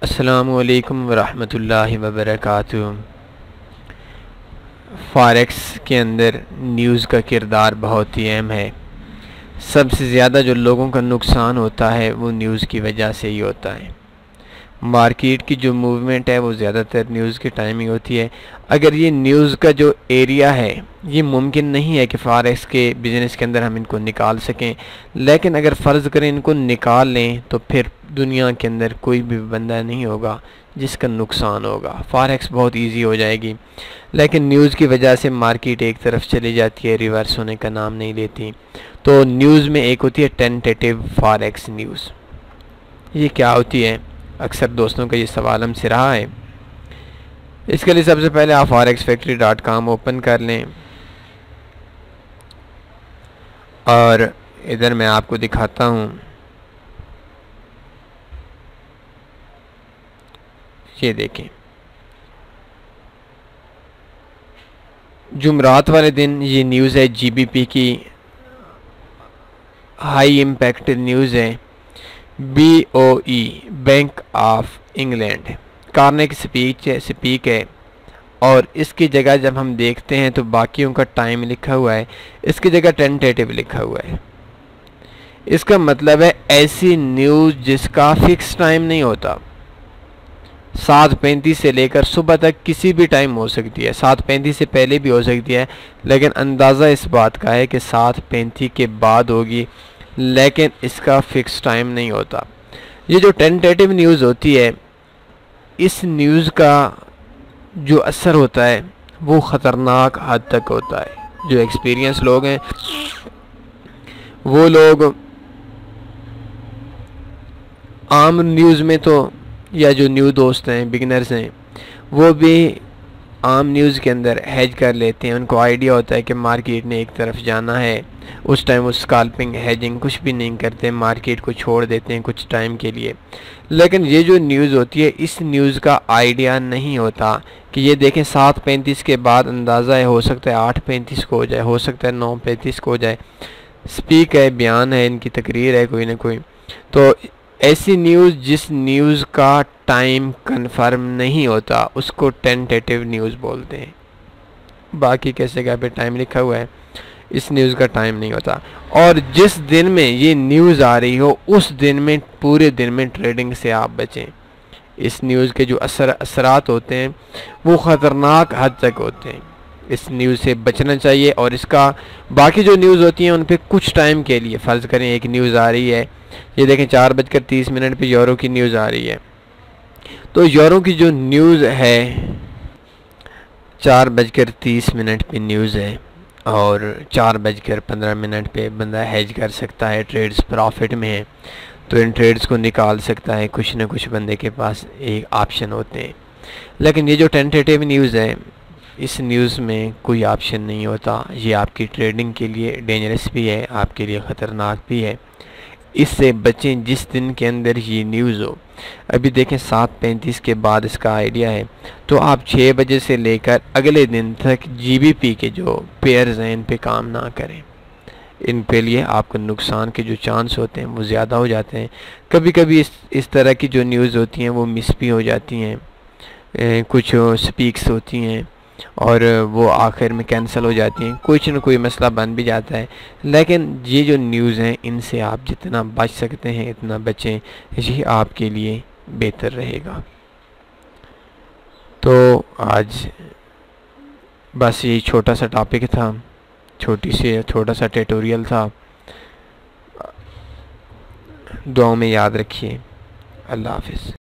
अस्सलामुअलैकुम वरहमतुल्लाहि वबरकातुहू। फ़ॉरेक्स के अंदर न्यूज़ का किरदार बहुत ही अहम है। सबसे ज़्यादा जो लोगों का नुकसान होता है वो न्यूज़ की वजह से ही होता है। मार्केट की जो मूवमेंट है वो ज़्यादातर न्यूज़ की टाइमिंग होती है। अगर ये न्यूज़ का जो एरिया है ये मुमकिन नहीं है कि फ़ॉरेक्स के बिज़नेस के अंदर हम इनको निकाल सकें, लेकिन अगर फ़र्ज़ करें इनको निकाल लें तो फिर दुनिया के अंदर कोई भी बंदा नहीं होगा जिसका नुकसान होगा। फ़ॉरेक्स बहुत इजी हो जाएगी, लेकिन न्यूज़ की वजह से मार्केट एक तरफ चली जाती है, रिवर्स होने का नाम नहीं लेती। तो न्यूज़ में एक होती है टेंटेटिव फ़ॉरेक्स न्यूज़। ये क्या होती है? अक्सर दोस्तों का ये सवाल हमसे रहा है। इसके लिए सबसे पहले आप forexfactory.com ओपन कर लें और इधर मैं आपको दिखाता हूँ। ये देखें, जुमरात वाले दिन ये न्यूज़ है, जीबीपी की हाई इम्पैक्ट न्यूज़ है। BOE bank of England Carnegie speak है और इसकी जगह जब हम देखते हैं तो बाकियों का टाइम लिखा हुआ है, इसकी जगह टेंटेटिव लिखा हुआ है। इसका मतलब है ऐसी न्यूज़ जिसका फिक्स टाइम नहीं होता। 7:35 से लेकर सुबह तक किसी भी टाइम हो सकती है, 7:35 से पहले भी हो सकती है, लेकिन अंदाज़ा इस बात का है कि 7:35 के बाद होगी, लेकिन इसका फिक्स टाइम नहीं होता। ये जो टेंटेटिव न्यूज़ होती है, इस न्यूज़ का जो असर होता है वो ख़तरनाक हद तक होता है। जो एक्सपीरियंस लोग हैं वो लोग आम न्यूज़ में तो, या जो न्यू दोस्त हैं, बिगिनर्स हैं, वो भी आम न्यूज़ के अंदर हेज कर लेते हैं। उनको आइडिया होता है कि मार्केट ने एक तरफ जाना है, उस टाइम वो स्कैल्पिंग हेजिंग कुछ भी नहीं करते, मार्केट को छोड़ देते हैं कुछ टाइम के लिए। लेकिन ये जो न्यूज़ होती है, इस न्यूज़ का आइडिया नहीं होता कि ये देखें 7:35 के बाद अंदाज़ा है, हो सकता है 8:35 को हो जाए, हो सकता है 9:35 को हो जाए। स्पीक है, बयान है, इनकी तकरीर है कोई ना कोई। तो ऐसी न्यूज़ जिस न्यूज़ का टाइम कंफर्म नहीं होता उसको टेंटेटिव न्यूज़ बोलते हैं। बाकी कैसे जगह पे टाइम लिखा हुआ है, इस न्यूज़ का टाइम नहीं होता। और जिस दिन में ये न्यूज़ आ रही हो उस दिन में, पूरे दिन में ट्रेडिंग से आप बचें। इस न्यूज़ के जो असरात होते हैं वो ख़तरनाक हद तक होते हैं। इस न्यूज़ से बचना चाहिए। और इसका बाकी जो न्यूज़ होती हैं उन पर कुछ टाइम के लिए, फ़र्ज़ करें एक न्यूज़ आ रही है, ये देखें 4:30 पे यूरो की न्यूज़ आ रही है, तो यूरो की जो न्यूज़ है 4:30 पे न्यूज़ है और 4:15 पे बंदा हेज कर सकता है, ट्रेड्स प्रॉफिट में है तो इन ट्रेड्स को निकाल सकता है। कुछ न कुछ बंदे के पास एक ऑप्शन होते हैं। लेकिन ये जो टेंटेटिव न्यूज़ है, इस न्यूज़ में कोई ऑप्शन नहीं होता। ये आपकी ट्रेडिंग के लिए डेंजरस भी है, आपके लिए ख़तरनाक भी है। इससे बचें जिस दिन के अंदर ये न्यूज़ हो। अभी देखें 7:35 के बाद इसका आइडिया है, तो आप 6 बजे से लेकर अगले दिन तक जीबीपी के जो पेयर्स हैं इन पे काम ना करें। इन पे लिए आपको नुकसान के जो चांस होते हैं वो ज़्यादा हो जाते हैं। कभी कभी इस तरह की जो न्यूज़ होती हैं वो मिस भी हो जाती हैं, कुछ स्पीक्स होती हैं और वो आखिर में कैंसिल हो जाती हैं, कुछ न कोई मसला बन भी जाता है। लेकिन ये जो न्यूज़ हैं इनसे आप जितना बच सकते हैं इतना बचें, ये आपके लिए बेहतर रहेगा। तो आज बस यही छोटा सा टॉपिक था, छोटा सा ट्यूटोरियल था। दुआओं में याद रखिए। अल्लाह हाफ़िज़।